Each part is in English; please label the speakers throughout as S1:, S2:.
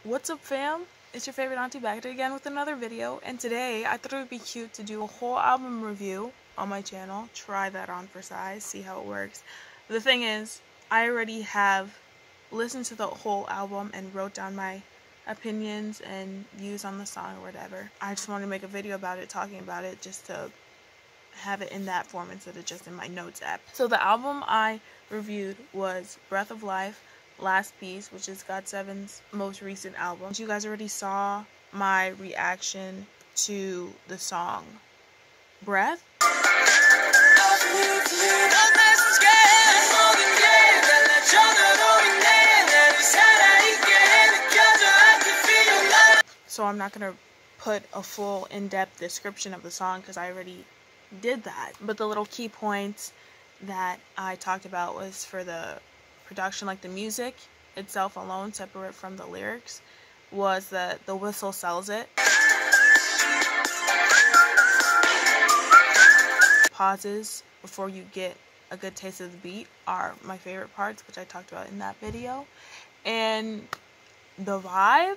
S1: What's up, fam? It's your favorite auntie back again with another video, and today I thought it would be cute to do a whole album review on my channel. Try that on for size, see how it works. The thing is, I already have listened to the whole album and wrote down my opinions and views on the song or whatever. I just wanted to make a video about it, talking about it, just to have it in that form instead of just in my notes app. So the album I reviewed was Breath of Life, Last Piece, which is GOT7's most recent album. You guys already saw my reaction to the song Breath. So I'm not gonna put a full in-depth description of the song because I already did that. But the little key points that I talked about was for the production, like the music itself alone, separate from the lyrics, was that the whistle sells it. Pauses before you get a good taste of the beat are my favorite parts, which I talked about in that video. And the vibe,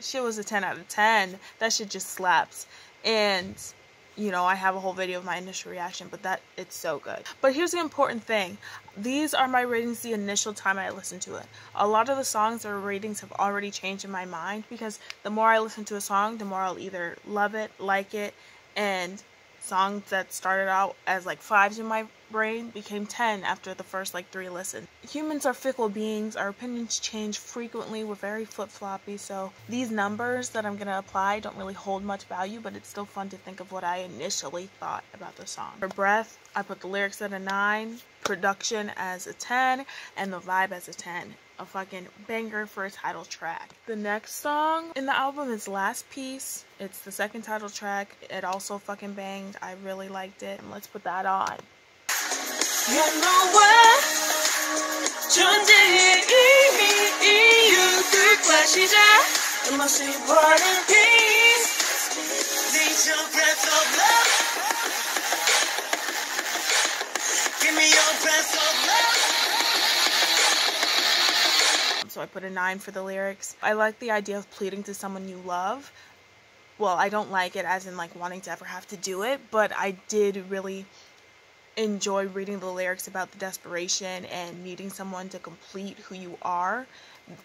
S1: shit was a 10 out of 10. That shit just slaps. And you know, I have a whole video of my initial reaction, but it's so good. But here's the important thing. These are my ratings the initial time I listened to it. A lot of the songs or ratings have already changed in my mind because the more I listen to a song, the more I'll either love it, like it, and songs that started out as like 5s in my brain became 10 after the first like 3 listens. Humans are fickle beings. Our opinions change frequently. We're very flip-floppy, so these numbers that I'm going to apply don't really hold much value, but it's still fun to think of what I initially thought about the song. For Breath, I put the lyrics at a 9, production as a 10, and the vibe as a 10. A fucking banger for a title track. The next song in the album is Last Piece. It's the second title track. It also fucking banged. I really liked it. And let's put that on. Give me your breath of love. So I put a 9 for the lyrics. I like the idea of pleading to someone you love. Well, I don't like it as in like wanting to ever have to do it, but I did really enjoy reading the lyrics about the desperation and needing someone to complete who you are,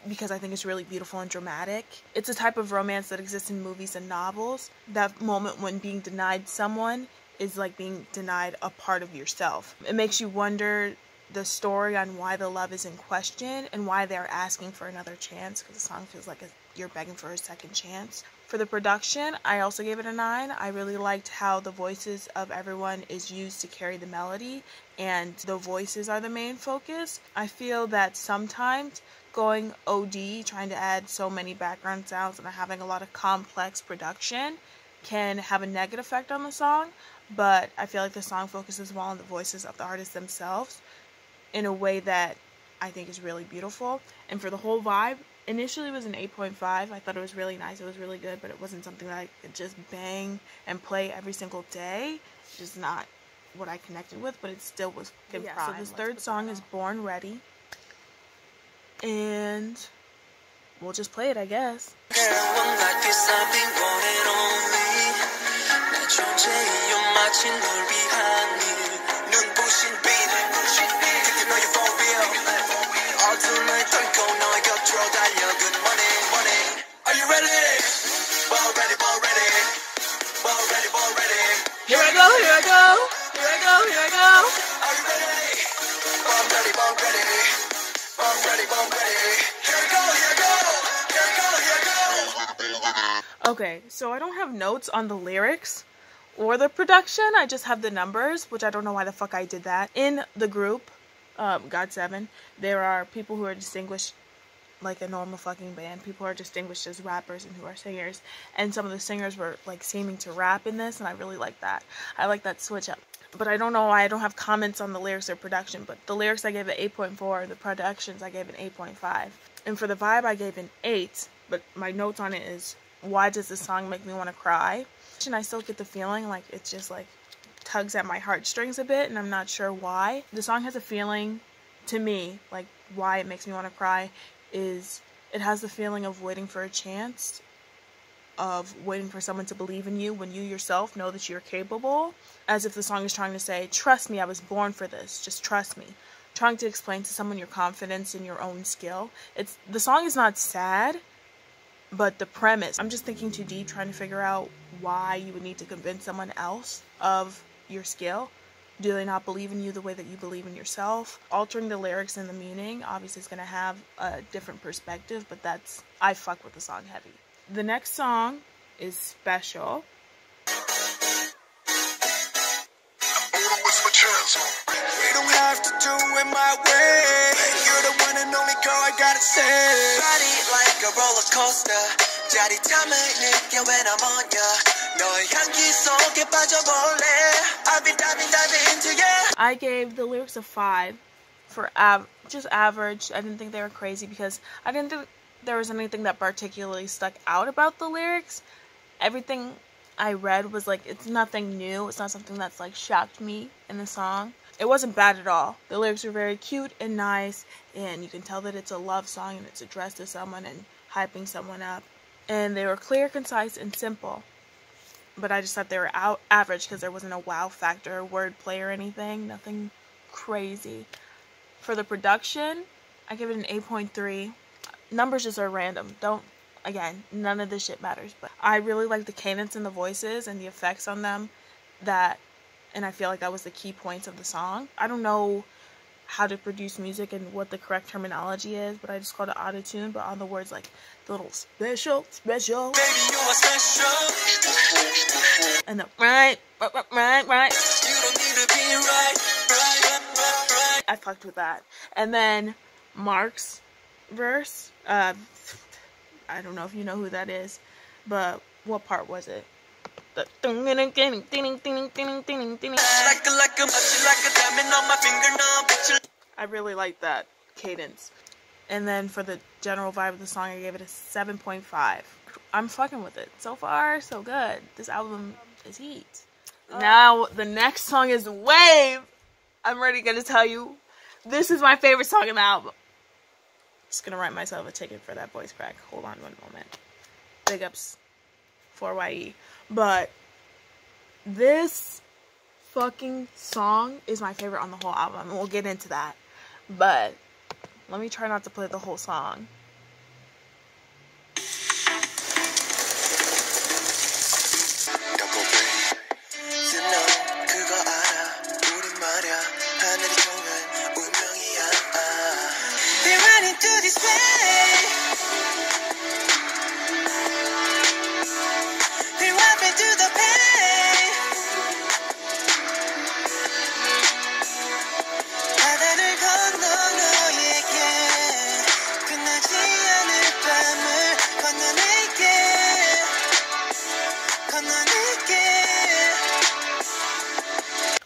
S1: because I think it's really beautiful and dramatic. It's a type of romance that exists in movies and novels. That moment when being denied someone is like being denied a part of yourself. It makes you wonder the story on why the love is in question and why they're asking for another chance, because the song feels like you're begging for a second chance. For the production, I also gave it a 9. I really liked how the voices of everyone is used to carry the melody, and the voices are the main focus. I feel that sometimes going OD, trying to add so many background sounds and having a lot of complex production can have a negative effect on the song, but I feel like the song focuses well on the voices of the artists themselves in a way that I think is really beautiful. And for the whole vibe, initially it was an 8.5. I thought it was really nice, it was really good, but it wasn't something that I could just bang and play every single day. It's just not what I connected with, but it still was fucking prime. So this third song is Born Ready, and we'll just play it, I guess. Here I go, here I go, here I go, here I go. Are you ready? Born ready, born ready. Born ready, born ready. Here I go, here I go, here I go, here I go. Okay, so I don't have notes on the lyrics or the production. I just have the numbers, which I don't know why the fuck I did that. In the group, GOT7, there are people who are distinguished like a normal fucking band. People are distinguished as rappers and who are singers, and some of the singers were like seeming to rap in this, and I really like that. I like that switch up. But I don't know why I don't have comments on the lyrics or production, but the lyrics I gave it 8.4, the productions I gave it 8.5. And for the vibe I gave an 8, but my notes on it is, why does this song make me want to cry? And I still get the feeling like it's just like tugs at my heartstrings a bit, and I'm not sure why. The song has a feeling, to me, like why it makes me want to cry is It has the feeling of waiting for a chance, of waiting for someone to believe in you when you yourself know that you're capable, as if the song is trying to say, trust me, I was born for this, just trust me. Trying to explain to someone your confidence in your own skill. The song is not sad, but the premise, I'm just thinking too deep trying to figure out why you would need to convince someone else of your skill. Do they not believe in you the way that you believe in yourself? Altering the lyrics and the meaning obviously is going to have a different perspective, but I fuck with the song heavy. The next song is Special.
S2: We don't have to do it my way. You're the one and only girl I gotta say. Body like a roller coaster. 짜릿함을 느껴 when I'm on ya. 너의 향기 속에 빠져볼래. I've been diving into ya.
S1: I gave the lyrics a 5 for just average. I didn't think they were crazy because I didn't think there was anything that particularly stuck out about the lyrics. Everything I read was like, it's nothing new. It's not something that's like shocked me in the song. It wasn't bad at all. The lyrics are very cute and nice, and you can tell that it's a love song and it's addressed to someone and hyping someone up. And they were clear, concise, and simple. But I just thought they were average because there wasn't a wow factor or wordplay or anything. Nothing crazy. For the production, I give it an 8.3. Numbers just are random. Again, none of this shit matters. But I really like the cadence and the voices and the effects on them. And I feel like that was the key points of the song. I don't know how to produce music and what the correct terminology is, but I just called it auto-tune. But on the words like the little special,
S2: Baby, you are special.
S1: and the right.
S2: You don't need to be right.
S1: I fucked with that. And then Mark's verse. I don't know if you know who that is, but what part was it? The I really like that cadence. And then for the general vibe of the song, I gave it a 7.5. I'm fucking with it. So far, so good. This album is heat. Now, the next song is Wave. I'm already going to tell you, this is my favorite song in the album. Just going to write myself a ticket for that voice crack. Hold on one moment. Big ups for YE. But this fucking song is my favorite on the whole album. And we'll get into that. But let me try not to play the whole song.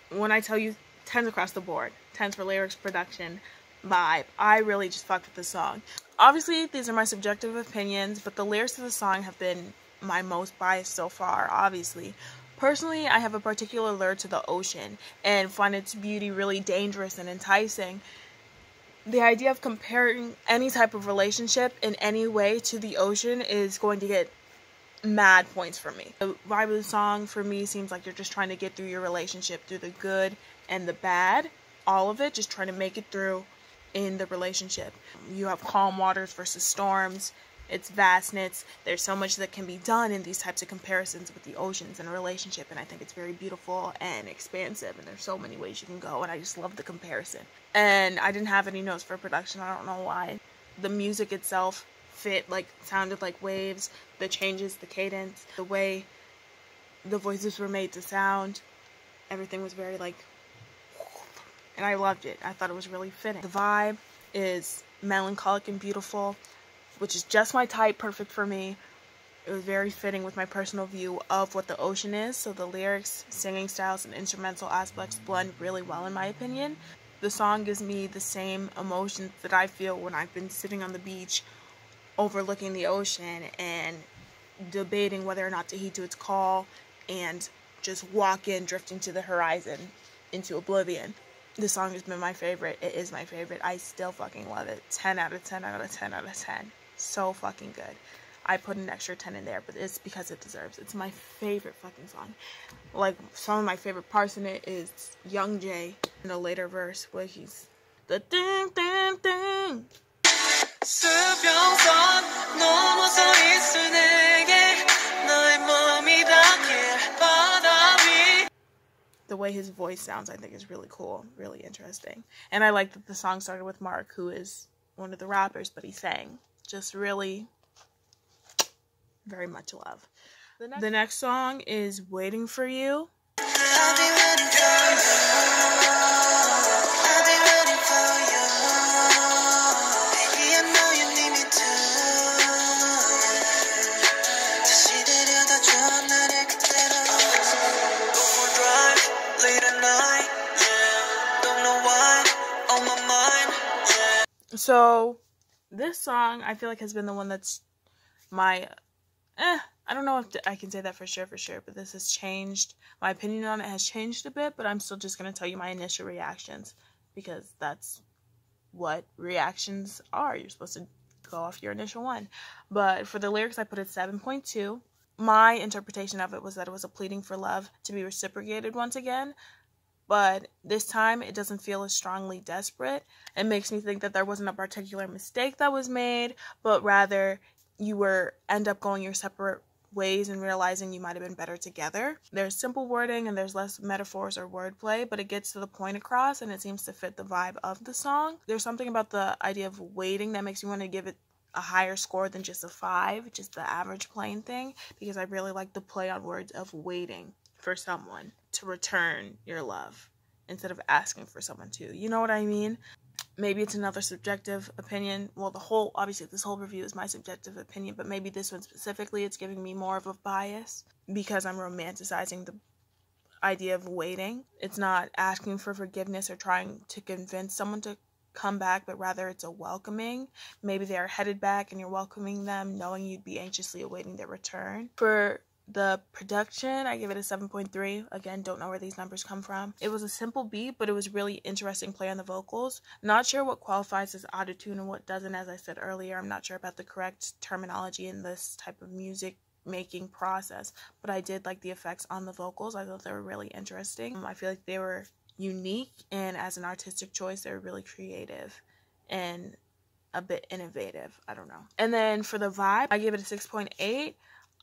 S1: When I tell you 10s across the board, 10s for lyrics, production, vibe, I really just fucked with this song. Obviously, these are my subjective opinions, but the lyrics of the song have been my most biased so far, obviously. Personally, I have a particular allure to the ocean and find its beauty really dangerous and enticing. The idea of comparing any type of relationship in any way to the ocean is going to get mad points for me. The vibe of the song for me seems like you're just trying to get through your relationship, through the good and the bad, all of it, just trying to make it through in the relationship. You have calm waters versus storms, it's vastness, there's so much that can be done in these types of comparisons with the oceans and a relationship, and I think it's very beautiful and expansive, and there's so many ways you can go, and I just love the comparison. And I didn't have any notes for production, I don't know why. The music itself sounded like waves, the changes, the cadence, the way the voices were made to sound, everything was very and I loved it. I thought it was really fitting. The vibe is melancholic and beautiful, which is just my type, perfect for me. It was very fitting with my personal view of what the ocean is, so the lyrics, singing styles, and instrumental aspects blend really well in my opinion. The song gives me the same emotions that I feel when I've been sitting on the beach overlooking the ocean and debating whether or not to heed to its call and just walk in, drifting to the horizon into oblivion. This song has been my favorite. It is my favorite. I still fucking love it. 10 out of 10 out of 10 out of 10. So fucking good. I put an extra 10 in there, but it's because it deserves. It's my favorite fucking song. Like, some of my favorite parts in it is Young Jay in the later verse where he's the ding ding ding. The way his voice sounds, I think, is really cool, really interesting. And I like that the song started with Mark, who is one of the rappers, but he sang. Just really very much love. The next song is Waiting for You. So this song, I feel like, has been the one that's my, I don't know if I can say that for sure, but this has changed. My opinion on it has changed a bit, but I'm still just going to tell you my initial reactions, because that's what reactions are. You're supposed to go off your initial one. But for the lyrics, I put it 7.2. My interpretation of it was that it was a pleading for love to be reciprocated once again. But this time, it doesn't feel as strongly desperate. It makes me think that there wasn't a particular mistake that was made, but rather you end up going your separate ways and realizing you might have been better together. There's simple wording and there's less metaphors or wordplay, but it gets to the point across and it seems to fit the vibe of the song. There's something about the idea of waiting that makes me want to give it a higher score than just a 5, just the average plain thing, because I really like the play on words of waiting for someone to return your love instead of asking for someone to. You know what I mean? Maybe it's another subjective opinion. Well, obviously this whole review is my subjective opinion, but maybe this one specifically, it's giving me more of a bias because I'm romanticizing the idea of waiting. It's not asking for forgiveness or trying to convince someone to come back, but rather it's a welcoming. Maybe they are headed back and you're welcoming them, knowing you'd be anxiously awaiting their return. For the production, I give it a 7.3. Again, don't know where these numbers come from. It was a simple beat, but it was really interesting play on the vocals. Not sure what qualifies as auto-tune and what doesn't. As I said earlier, I'm not sure about the correct terminology in this type of music making process, but I did like the effects on the vocals. I thought they were really interesting. I feel like they were unique, and as an artistic choice, they were really creative and a bit innovative. I don't know. And then for the vibe, I gave it a 6.8.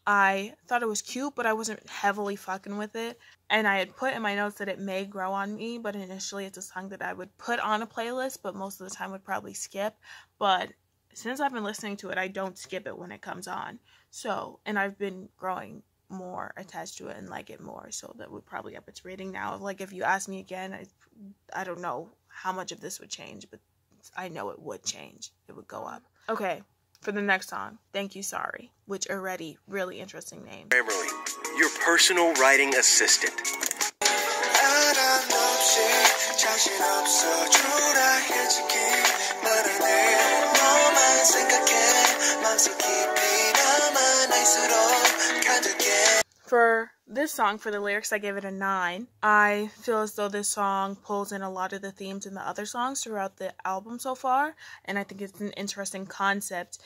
S1: I thought it was cute, but I wasn't heavily fucking with it. And I had put in my notes that it may grow on me, but initially it's a song that I would put on a playlist, but most of the time would probably skip. But since I've been listening to it, I don't skip it when it comes on. So, and I've been growing more attached to it and like it more, so that would probably up its rating now. Like, if you ask me again, I don't know how much of this would change, but I know it would change. It would go up. Okay. For the next song, Thank You Sorry, which already really interesting name.
S2: Grammarly, your personal writing assistant.
S1: For this song, for the lyrics, I gave it a 9. I feel as though this song pulls in a lot of the themes in the other songs throughout the album so far, and I think it's an interesting concept.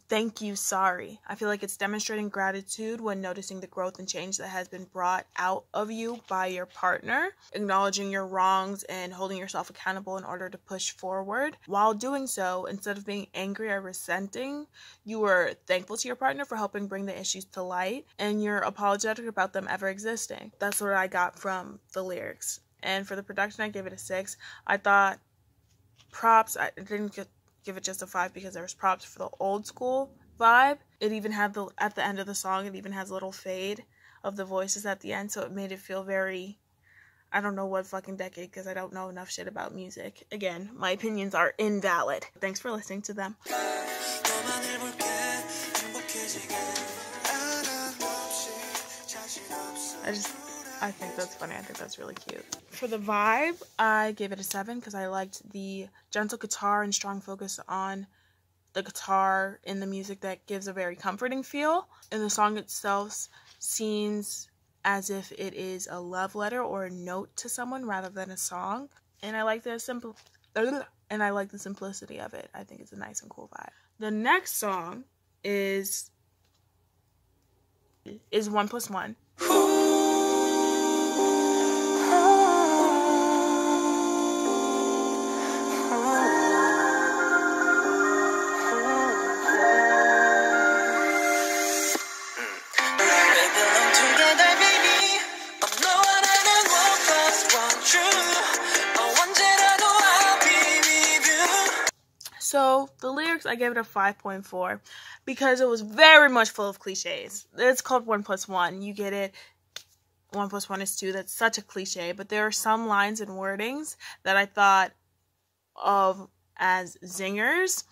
S1: Thank you, sorry. I feel like it's demonstrating gratitude when noticing the growth and change that has been brought out of you by your partner, acknowledging your wrongs and holding yourself accountable in order to push forward. While doing so, instead of being angry or resenting, you were thankful to your partner for helping bring the issues to light, and you're apologetic about them ever existing. That's what I got from the lyrics. And for the production, I gave it a 6. I thought props, I didn't give it just a 5 because there was props for the old school vibe. It even had at the end of the song, it even has a little fade of the voices at the end, so it made it feel very, I don't know what fucking decade, because I don't know enough shit about music. Again, my opinions are invalid. Thanks for listening to them. I think that's funny. I think that's really cute. For the vibe, I gave it a 7 because I liked the gentle guitar and strong focus on the guitar in the music that gives a very comforting feel. And the song itself seems as if it is a love letter or a note to someone rather than a song. And I like the simplicity of it. I think it's a nice and cool vibe. The next song is 1+1. So the lyrics, I gave it a 5.4 because it was very much full of cliches. It's called 1+1. You get it. 1+1 is 2. That's such a cliche. But there are some lines and wordings that I thought of as zingers.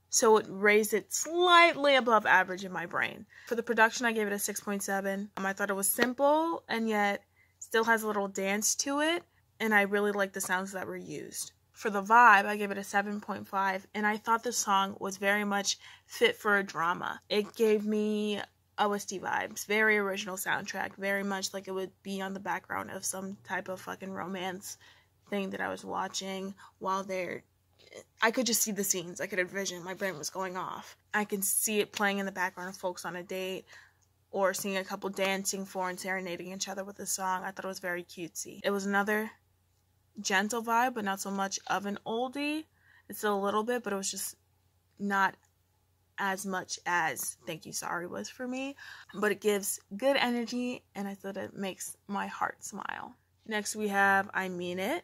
S1: So it raised it slightly above average in my brain. For the production, I gave it a 6.7. I thought it was simple and yet still has a little dance to it. And I really liked the sounds that were used. For the vibe, I gave it a 7.5, and I thought the song was very much fit for a drama. It gave me OST vibes, very original soundtrack, very much like it would be on the background of some type of fucking romance thing that I was watching while I could just see the scenes. I could envision, my brain was going off. I can see it playing in the background of folks on a date, or seeing a couple dancing for and serenading each other with the song. I thought it was very cutesy. It was another gentle vibe, but not so much of an oldie. It's still a little bit, but it was just not as much as Thank You Sorry was for me. But it gives good energy, and I thought it makes my heart smile. Next we have I Mean It.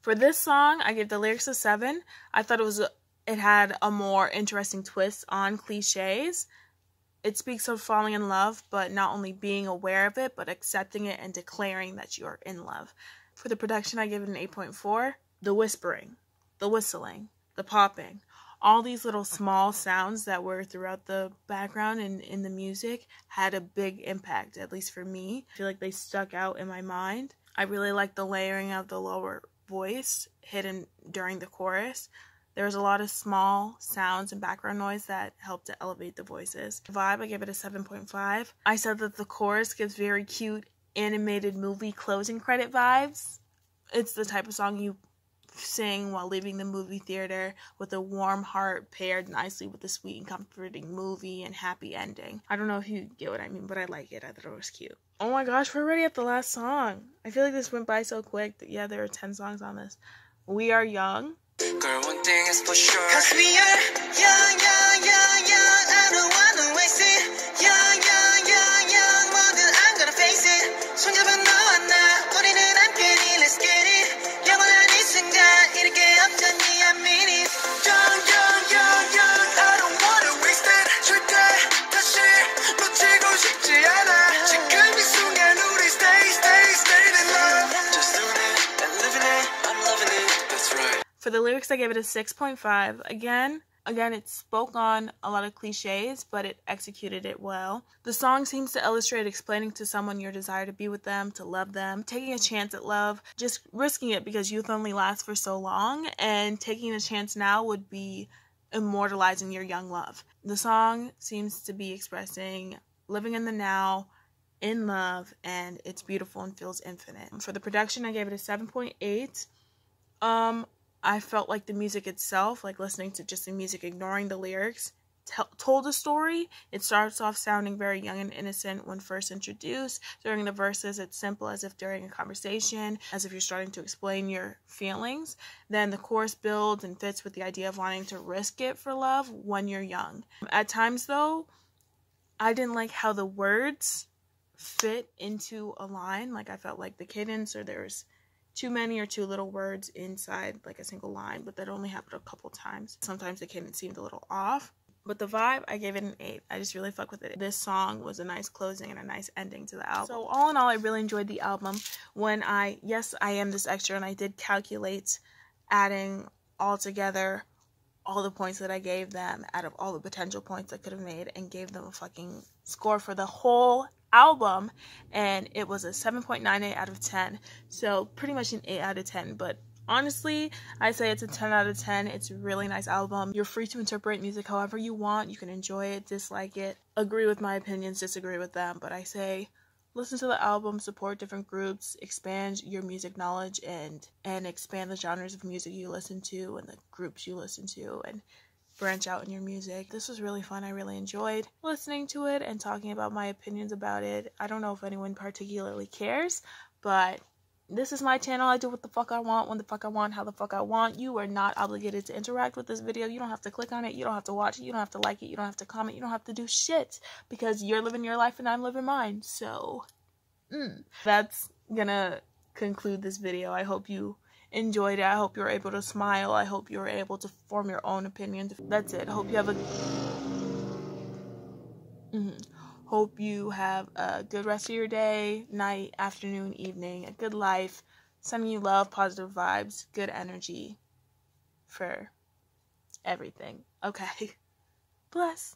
S1: For this song, I gave the lyrics a 7. I thought it had a more interesting twist on cliches. It speaks of falling in love, but not only being aware of it, but accepting it and declaring that you are in love. For the production, I gave it an 8.4. The whispering, the whistling, the popping, all these little small sounds that were throughout the background and in the music had a big impact, at least for me. I feel like they stuck out in my mind. I really liked the layering of the lower voice hidden during the chorus. There was a lot of small sounds and background noise that helped to elevate the voices. The vibe, I gave it a 7.5. I said that the chorus gives very cute animated movie closing credit vibes. It's the type of song you sing while leaving the movie theater with a warm heart paired nicely with a sweet and comforting movie and happy ending. I don't know if you get what I mean, but I like it. I thought it was cute. Oh my gosh, we're already at the last song. I feel like this went by so quick. Yeah, there are 10 songs on this. We Are Young.
S2: Girl, one thing is for sure. 'Cause we are young, young, young, young. I don't wanna waste it. Young, young, young, young. 뭐든 I'm gonna face it. 손잡은 너와 나 우리는 함께니. Let's get it. 영원한 이 순간 이렇게 없잖니. I mean it. Young, young, young, young. I don't wanna waste it. 절대 다시 놓치고 싶지 않아. 지금 이 순간 우리 stay in love. Just doing it and living it. I'm loving it. That's right.
S1: For the lyrics, I gave it a 6.5. Again, it spoke on a lot of cliches, but it executed it well. The song seems to illustrate explaining to someone your desire to be with them, to love them, taking a chance at love, just risking it because youth only lasts for so long, and taking a chance now would be immortalizing your young love. The song seems to be expressing living in the now, in love, and it's beautiful and feels infinite. For the production, I gave it a 7.8. I felt like the music itself, like listening to just the music, ignoring the lyrics, told a story. It starts off sounding very young and innocent when first introduced. During the verses, it's simple as if during a conversation, as if you're starting to explain your feelings. Then the chorus builds and fits with the idea of wanting to risk it for love when you're young. At times, though, I didn't like how the words fit into a line. Like, I felt like the cadence, or there was too many or too little words inside like a single line, but that only happened a couple times. Sometimes the cadence seemed a little off. But the vibe, I gave it an 8. I just really fuck with it. This song was a nice closing and a nice ending to the album. So all in all, I really enjoyed the album. Yes, I am this extra, and I did calculate adding all together all the points that I gave them out of all the potential points I could have made, and gave them a fucking score for the whole album, and it was a 7.98 out of 10. So pretty much an 8 out of 10, but Honestly, I say it's a 10 out of 10. It's a really nice album. You're free to interpret music however you want. You can enjoy it, dislike it, agree with my opinions, disagree with them. But I say listen to the album, support different groups, expand your music knowledge, and expand the genres of music you listen to and the groups you listen to, and branch out in your music. This was really fun. I really enjoyed listening to it and talking about my opinions about it. I don't know if anyone particularly cares, but this is my channel. I do what the fuck I want, when the fuck I want, how the fuck I want. You are not obligated to interact with this video. You don't have to click on it. You don't have to watch it. You don't have to like it. You don't have to comment. You don't have to do shit, because you're living your life and I'm living mine. So, that's gonna conclude this video. I hope you enjoyed it. I hope you were able to smile. I hope you were able to form your own opinion. That's it. Hope you have a Hope you have a good rest of your day, night, afternoon, evening, a good life, sending you love, positive vibes, good energy for everything. Okay. Bless.